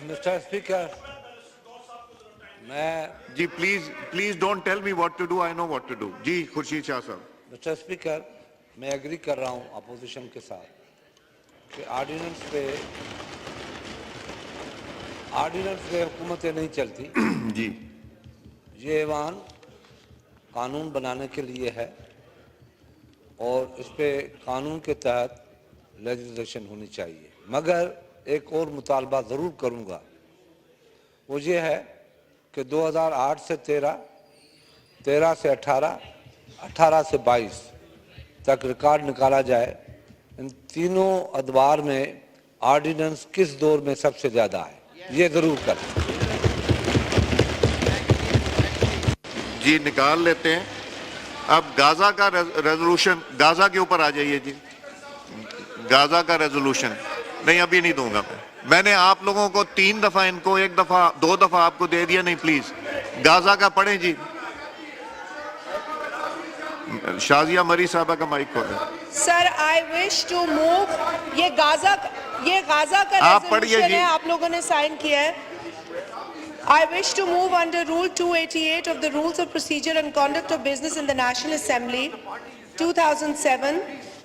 Mr. Speaker, मैं जी please don't tell me what to do, I know what to do. जी खुर्शीद शाह साहब. Mister speaker, मैं agree कर रहा हूं अपोजिशन के साथ कि ऑर्डिनेंस पे हुकूमतें नहीं चलती. जी ये ऐवान कानून बनाने के लिए है और इस पे कानून के तहत लेजिस्लेशन होनी चाहिए. मगर एक और मुतालबा ज़रूर करूँगा, वो ये है कि 2008 से 13, 13 से 18, 18 से 22 तक रिकॉर्ड निकाला जाए. इन तीनों अदवार में ऑर्डिनेंस किस दौर में सबसे ज़्यादा है, ये ज़रूर करें. जी निकाल लेते हैं. अब गाजा का रेजोल्यूशन, गाजा के ऊपर आ जाइए जी. गाजा का रेजोल्यूशन नहीं, अभी नहीं दूंगा मैंने आप लोगों को 3 दफा, इनको 1 दफा 2 दफा आपको दे दिया. नहीं प्लीज गाजा का पढ़ें जी. शाजिया मरी साहबा का माइक खोलें. Sir I wish to move, ये गाजा का आप पढ़िए रेजोल्यूशन जी. है, आप लोगों ने साइन किया है. I wish to move under Rule 288 of the Rules of Procedure and Conduct of Business in the National Assembly, 2007,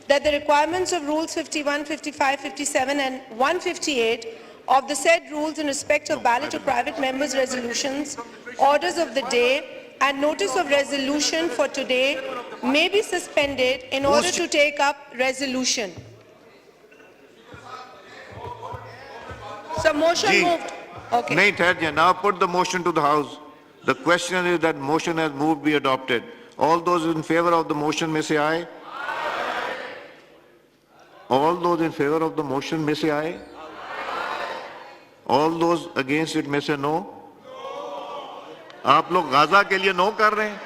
that the requirements of Rules 51, 55, 57 and 158 of the said rules in respect of ballot of private members' resolutions, orders of the day and notice of resolution for today may be suspended in order to take up resolution. So motion Ji. moved. Okay. नहीं ठहर जाए. Now put the motion to the House. The question is that motion has moved be adopted. All those in favor of the motion may say aye. All those in favor of the motion may say aye. All those against it may say no. आप लोग Gaza के लिए no कर रहे हैं.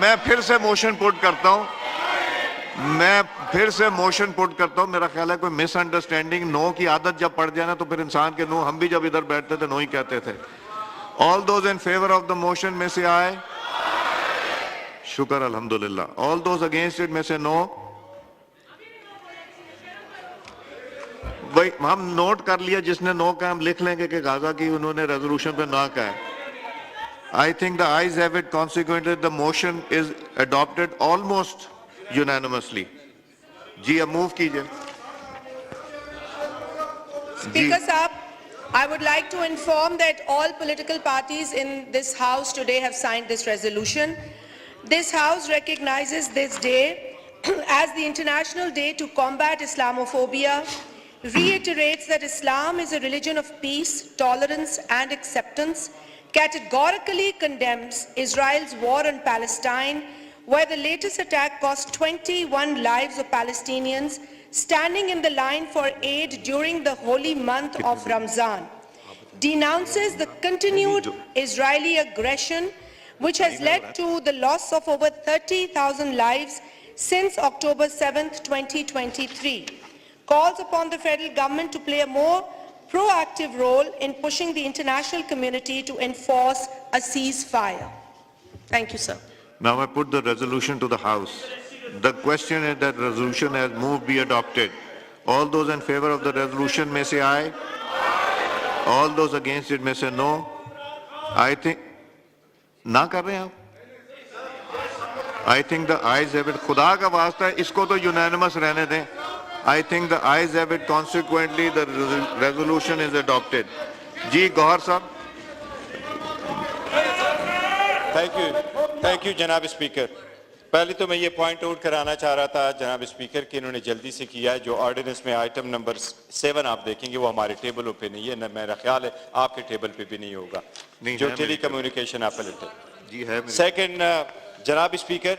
मैं फिर से मोशन पुट करता हूं. मेरा ख्याल है कोई मिसअंडरस्टैंडिंग. नो की आदत जब पड़ जाए ना तो फिर इंसान के नो, हम भी जब इधर बैठते थे नो ही कहते थे. All those in favour of the motion में से आए. शुक्र अल्हम्दुलिल्लाह. ऑल दोज अगेंस्ट इट में से नो. भाई हम नोट कर लिया, जिसने नो कहा हम लिख लेंगे कि गाजा की उन्होंने रेजोल्यूशन पे ना कहा है. I think the ayes have it. Consequently, the motion is adopted almost unanimously. जी अब मूव कीजिए. Speaker Saab, I would like to inform that all political parties in this House today have signed this resolution. This House recognizes this day as the International Day to Combat Islamophobia, reiterates that Islam is a religion of peace, tolerance and acceptance, categorically condemns Israel's war on Palestine, where the latest attack cost 21 lives of Palestinians standing in the line for aid during the holy month of Ramzan, denounces the continued Israeli aggression which has led to the loss of over 30,000 lives since October 7, 2023, calls upon the federal government to play a more proactive role in pushing the international community to enforce a ceasefire. Thank you, sir. Now I put the resolution to the House. The question is that resolution has moved be adopted. All those in favor of the resolution may say aye. All those against it may say no. I think ना कर रहे हैं आप. I think the ayes have it. खुदा का वास्ता है, इसको तो unanimous रहने दें. I think the ayes have it. Consequently, the resolution is adopted. जी गौहर साहब. थैंक यू जनाब स्पीकर. पहले तो मैं ये पॉइंट आउट कराना चाह रहा था जनाब स्पीकर कि इन्होंने जल्दी से किया है. जो ऑर्डिनेंस में आइटम नंबर 7 आप देखेंगे वो हमारे टेबलों पे नहीं है, मेरा ख्याल है आपके टेबल पे भी नहीं होगा. जो टेली कम्युनिकेशन एपेलेट जी है. सेकंड जनाब स्पीकर,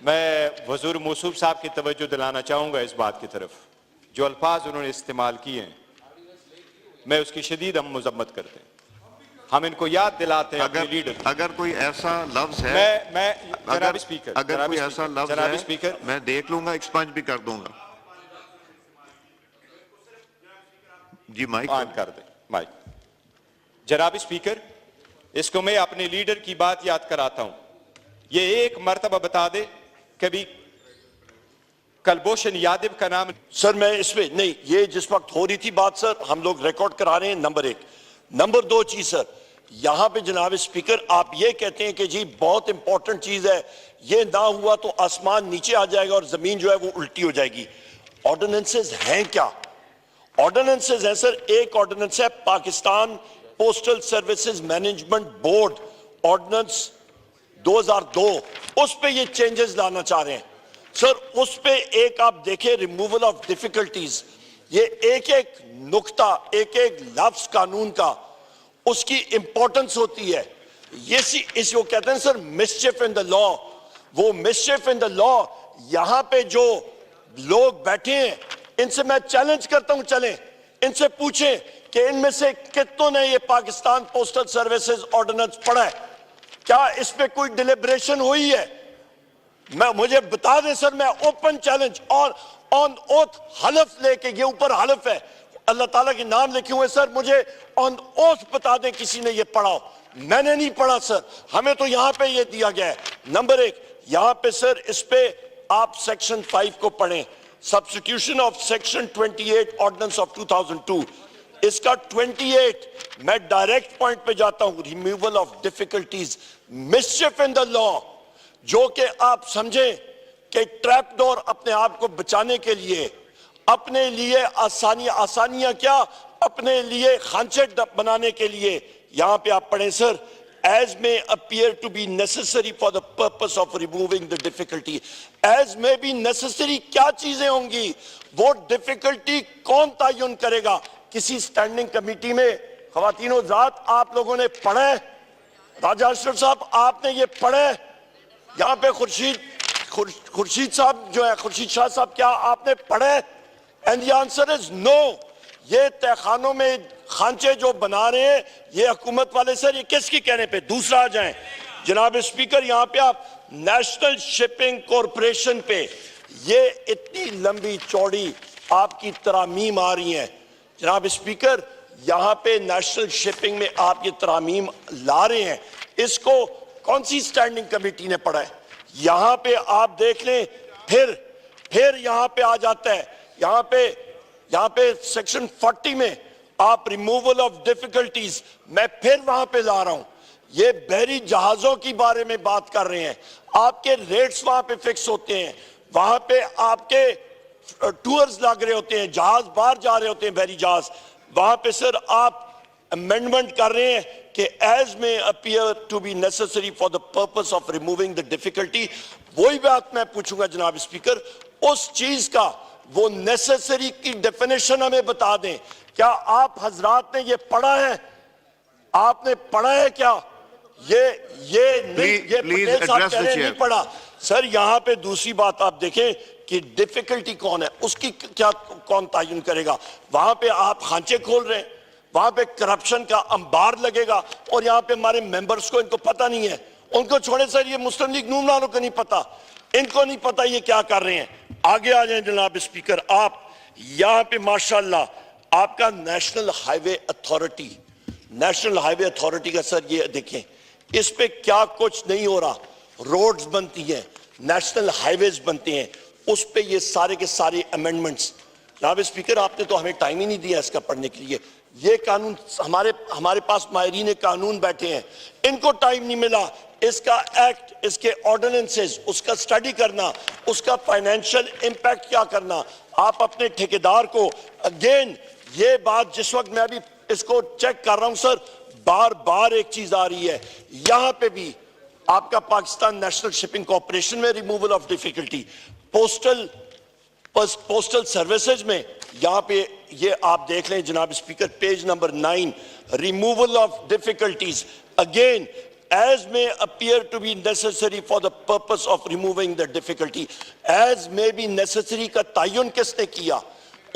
मैं वज़ीर मौसूफ साहब की तवज्जो दिलाना चाहूँगा इस बात की तरफ. जो अल्फाज उन्होंने इस्तेमाल किए हैं मैं उसकी शदीद हम मजम्मत करते हैं. हम इनको याद दिलाते हैं अपने लीडर. अगर कोई ऐसा लफ्ज है, मैं जनाब स्पीकर, अगर कोई ऐसा लफ्ज जनाब है स्पीकर, मैं देख लूंगा, एक्सपंज भी कर दूंगा. जी माइक ऑन कर दे माइक. जनाब स्पीकर, इसको मैं अपने लीडर की बात याद कराता हूं. ये एक मर्तबा बता दे कभी कलभूषण यादव का नाम सर मैं इसमें नहीं, ये जिस वक्त हो रही थी बात सर, हम लोग रिकॉर्ड करा रहे हैं, नंबर 1। नंबर 2 चीज सर, यहां पे जनाब स्पीकर आप ये कहते हैं कि जी बहुत इंपॉर्टेंट चीज है, ये ना हुआ तो आसमान नीचे आ जाएगा और जमीन जो है वो उल्टी हो जाएगी। ऑर्डिनेंसेस हैं क्या? ऑर्डिनेंसेस है सर, एक ऑर्डिनेंस है Pakistan postal services management board ordinance 2002, उस पे ये चेंजेस लाना चाह रहे हैं सर। उस पे एक आप देखें रिमूवल ऑफ डिफिकल्टीज, ये एक एक नुक्ता, एक एक लफ्ज कानून का उसकी इंपॉर्टेंस होती है। ये इसको कहते हैं सर मिसचिफ इन द लॉ। वो मिसचिफ इन द लॉ, यहां पे जो लोग बैठे हैं इनसे मैं चैलेंज करता हूं, चलें इनसे पूछें कि इनमें से कितनों ने ये पाकिस्तान पोस्टल सर्विसेज ऑर्डिनेंस पढ़ा है, क्या इस पे कोई डिलिब्रेशन हुई है? मुझे बता दें सर, मैं ओपन चैलेंज और ऑन ओथ हलफ लेके, ये ऊपर हलफ है, अल्लाह ताला के नाम लिखे हुए सर, मुझे ऑन ओथ बता दें किसी ने ये पढ़ा हो। मैंने नहीं पढ़ा सर, हमें तो यहां पे ये दिया गया है। नंबर 1 यहां पे सर, इस पे आप सेक्शन 5 को पढ़ें, substitution of section 28 ordinance of 2002। इसका 28 मैं डायरेक्ट पॉइंट पे जाता हूं, removal of difficulties, mischief in the law, जो कि आप समझें कि ट्रैप डोर अपने आप को बचाने के लिए, अपने लिए आसानियां क्या, अपने लिए खांचे बनाने के लिए। यहां पे आप पढ़ें sir, as may appear to be necessary for the purpose of removing the difficulty। as may be necessary क्या चीजें होंगी, वो डिफिकल्टी कौन तयन करेगा? किसी स्टैंडिंग कमेटी में ख्वातीनो ज़ात आप लोगों ने पढ़ा है? राजा अशरफ साहब आपने ये पढ़ा है? यहाँ पे खुर्शीद साहब जो है, खुर्शीद शाह साहब, क्या आपने पढ़ा है? And the answer is no. ये तहखानों में खांचे जो बना रहे हैं ये हुकूमत वाले सर, ये किसकी कहने पे? दूसरा आ जाएं जनाब स्पीकर, यहाँ पे आप नेशनल शिपिंग कॉरपोरेशन पे ये इतनी लंबी चौड़ी आपकी तरामीम आ रही हैं जनाब स्पीकर, यहाँ पे नेशनल शिपिंग में आप ये तरामीम ला रहे हैं, इसको कौन सी स्टैंडिंग कमेटी ने पढ़ा है? यहाँ पे आप देख लें, फिर यहाँ पे आ जाता है, यहाँ पे सेक्शन 40 में आप रिमूवल ऑफ डिफिकल्टीज, मैं फिर वहां पे ला रहा हूं, ये बहरी जहाजों की बारे में बात कर रहे हैं, आपके रेट्स वहां पे फिक्स होते हैं, वहां पे आपके टूर्स लग रहे होते हैं, जहाज बाहर जा रहे होते हैं, बहरी जहाज, वहां पे सर आप अमेंडमेंट कर रहे हैं कि as may appear to be necessary for the purpose of removing the difficulty. वही बात मैं पूछूंगा जनाब स्पीकर, उस चीज का वो नेसेसरी की डेफिनेशन हमें बता दें। क्या आप हजरात ने ये पढ़ा है? आपने पढ़ा है क्या? ये पटेल साहब कह रहे हैं नहीं पढ़ा। सर यहाँ पे दूसरी बात आप देखें कि डिफिकल्टी कौन है, उसकी क्या कौन तयन करेगा? वहां पे आप खांचे खोल रहे हैं, वहां पे करप्शन का अंबार लगेगा, और यहाँ पे हमारे मेंबर्स को, इनको पता नहीं है, उनको छोड़े सर, ये मुस्लिम लीग नून वालों को नहीं पता, इनको नहीं पता ये क्या कर रहे हैं। आगे आ जाए जनाब स्पीकर, आप यहाँ पे माशाल्लाह आपका नेशनल हाईवे अथॉरिटी का सर ये देखें, इस पे क्या कुछ नहीं हो रहा, रोड्स बनती हैं, नेशनल हाईवेज बनते हैं, उस पे ये सारे के सारे अमेंडमेंट्स। जनाब स्पीकर आपने तो हमें टाइम ही नहीं दिया इसका पढ़ने के लिए। ये कानून हमारे पास माहिरीन कानून बैठे हैं, इनको टाइम नहीं मिला इसका एक्ट, इसके ऑर्डिनेंसेस, उसका स्टडी करना, उसका फाइनेंशियल इंपैक्ट क्या करना। आप अपने ठेकेदार को, अगेन ये बात जिस वक्त मैं अभी इसको चेक कर रहा हूं सर, बार बार एक चीज आ रही है, यहां पे भी आपका पाकिस्तान नेशनल शिपिंग कॉर्पोरेशन में removal of difficulty, postal services में यहां पे ये आप देख लें जनाब speaker, page number 9, removal of difficulties, again as may appear to be necessary for the purpose of removing the difficulty। as may be necessary का तयन किसने किया?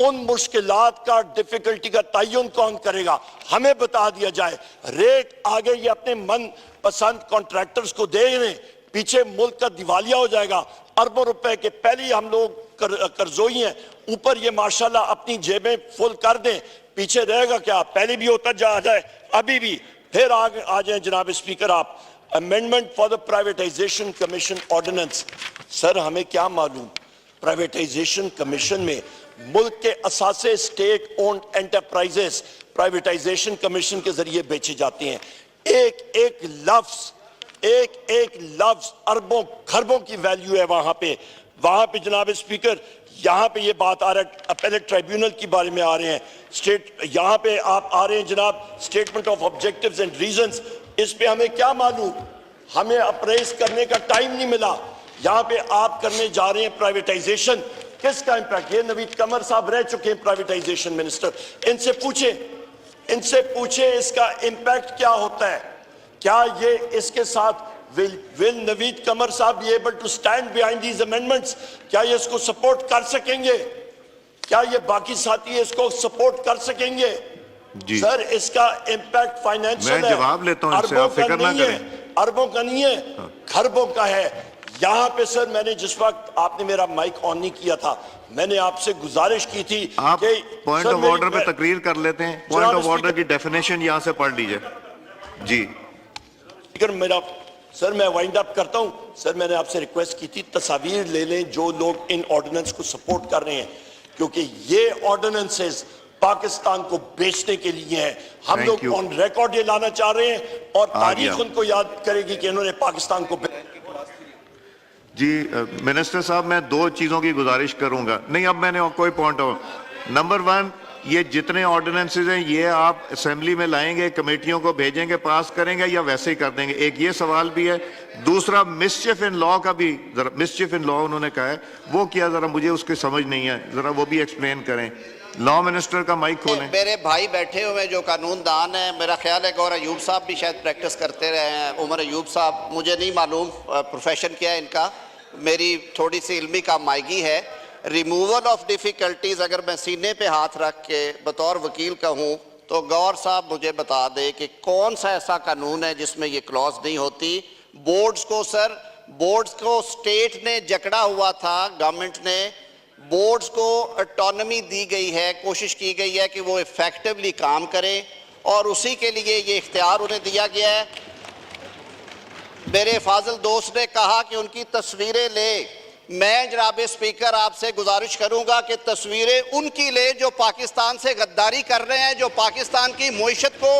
उन मुश्किलात का, डिफिकल्टी का तयन कौन करेगा? हमें बता दिया जाए। रेट आगे ये अपने मन पसंद कॉन्ट्रैक्टर्स को दे रहे, पीछे मुल्क का दिवालिया हो जाएगा, अरबों रुपए के पहले ही हम लोग कर्जोई हैं, ऊपर ये माशाल्लाह अपनी जेबें फुल कर दें, पीछे रहेगा क्या? पहले भी होता जा जाए, अभी भी। फिर आगे आ जाए जनाब स्पीकर आप, amendment for the privatisation commission ordinance. Sir हमें क्या मालूम, प्राइवेटाइजेशन कमीशन में मुल्क के असासे state owned enterprises privatisation commission के जरिए बेचे जाते हैं। एक एक लफ्ज अरबों खरबों की वैल्यू है वहां पे जनाब स्पीकर, यहां पे ये बात आ रहा है अपीलेट ट्राइब्यूनल के बारे में आ रहे हैं, यहां पे आप आ रहे हैं जनाब statement of objectives and reasons, इस पे हमें क्या मालूम, हमें अप्रेस करने का टाइम नहीं मिला। यहां पे आप करने जा रहे हैं प्राइवेटाइजेशन, किसका इंपैक्ट, ये नवीद कमर साहब रह चुके हैं प्राइवेटाइजेशन मिनिस्टर, इनसे पूछे इसका इंपैक्ट क्या होता है, क्या ये इसके साथ will नवीद कमर साहब be able to stand behind these amendments, क्या ये इसको सपोर्ट कर सकेंगे, क्या ये बाकी साथी इसको सपोर्ट कर सकेंगे जी। सर इसका इंपैक्ट फाइनेंशियल है, मैं जवाब लेता हूं इनसे, आप फिक्र ना करें, अरबों का नहीं है, खरबों का है। यहाँ पे सर मैंने जिस वक्त आपने मेरा माइक ऑन नहीं किया था, मैंने आपसे गुजारिश की थी आप कि पॉइंट ऑफ ऑर्डर पे तकरीर कर लेते हैं, पॉइंट ऑफ ऑर्डर की डेफिनेशन यहाँ से पढ़ लीजिए जी। सर मैं वाइंड अप करता हूं। सर मैंने आपसे रिक्वेस्ट की थी तस्वीर ले लें जो लोग इन ऑर्डिनेंस को सपोर्ट कर रहे हैं, क्योंकि ये ऑर्डिनेंसेस पाकिस्तान को बेचने के लिए हैं। हम लोग ऑन रिकॉर्ड ये लाना चाह रहे हैं और तारीख उनको याद करेगी कि इन्होंने पाकिस्तान को जी। मिनिस्टर साहब मैं दो चीजों की गुजारिश करूंगा, नहीं अब मैंने कोई पॉइंट ऑफ, नंबर वन ये जितने ऑर्डिनेंसेस हैं ये आप असेंबली में लाएंगे, कमेटियों को भेजेंगे, पास करेंगे या वैसे ही कर देंगे, एक ये सवाल भी है। दूसरा मिसचिफ इन लॉ का भी, जरा मिसचिफ इन लॉ उन्होंने कहा है वो क्या, जरा मुझे उसकी समझ नहीं है, जरा वो भी एक्सप्लेन करें। लॉ मिनिस्टर का माइक खोलें। मेरे भाई बैठे हुए जो कानूनदान हैं, मेरा ख्याल है गौर अयूब साहब भी शायद प्रैक्टिस करते रहे हैं, उमर अयूब साहब, मुझे नहीं मालूम प्रोफेशन क्या है इनका, मेरी थोड़ी सी इल्मी का मायगी है। रिमूवल ऑफ डिफ़िकल्टीज़ अगर मैं सीने पे हाथ रख के बतौर वकील कहूँ तो गौर साहब मुझे बता दे कि कौन सा ऐसा कानून है जिसमें ये क्लॉज नहीं होती। बोर्ड्स को स्टेट ने जकड़ा हुआ था, गवर्नमेंट ने बोर्ड्स को ऑटोनॉमी दी गई है, कोशिश की गई है कि वो इफेक्टिवली काम करें और उसी के लिए ये इख्तियार उन्हें दिया गया है। मेरे फाजिल दोस्त ने कहा कि उनकी तस्वीरें ले, मैं जनाब स्पीकर आपसे गुजारिश करूंगा कि तस्वीरें उनकी ले जो पाकिस्तान से गद्दारी कर रहे हैं, जो पाकिस्तान की मईशत को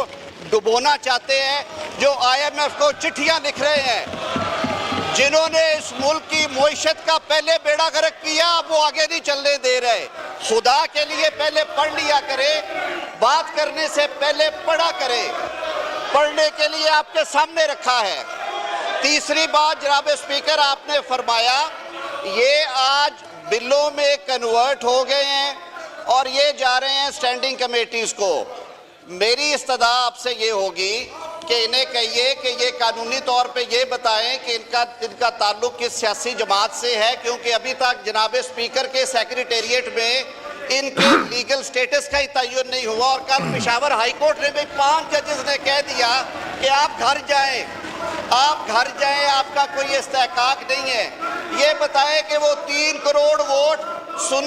डुबोना चाहते हैं, जो IMF को चिट्ठियां लिख रहे हैं, जिन्होंने इस मुल्क की मईशत का पहले बेड़ा गर्क किया, अब वो आगे नहीं चलने दे रहे। खुदा के लिए पहले पढ़ लिया करे, बात करने से पहले पढ़ा करे, पढ़ने के लिए आपके सामने रखा है। तीसरी बात जनाब स्पीकर आपने फरमाया ये आज बिलों में कन्वर्ट हो गए हैं और ये जा रहे हैं स्टैंडिंग कमेटीज को। मेरी इस्तदा आपसे ये होगी कि इन्हें कहिए कि ये कानूनी तौर पे ये बताएं कि इनका ताल्लुक किस सियासी जमात से है, क्योंकि अभी तक जनाब स्पीकर के सेक्रेटेरिएट में इनके लीगल स्टेटस का ही तयन नहीं हुआ। और कल पेशावर हाई कोर्ट ने भी 5 जजेस ने कह दिया कि आप घर जाएं, आपका कोई इस्तेहकाक नहीं है। ये बताएं कि वो 3 करोड़ वोट सुन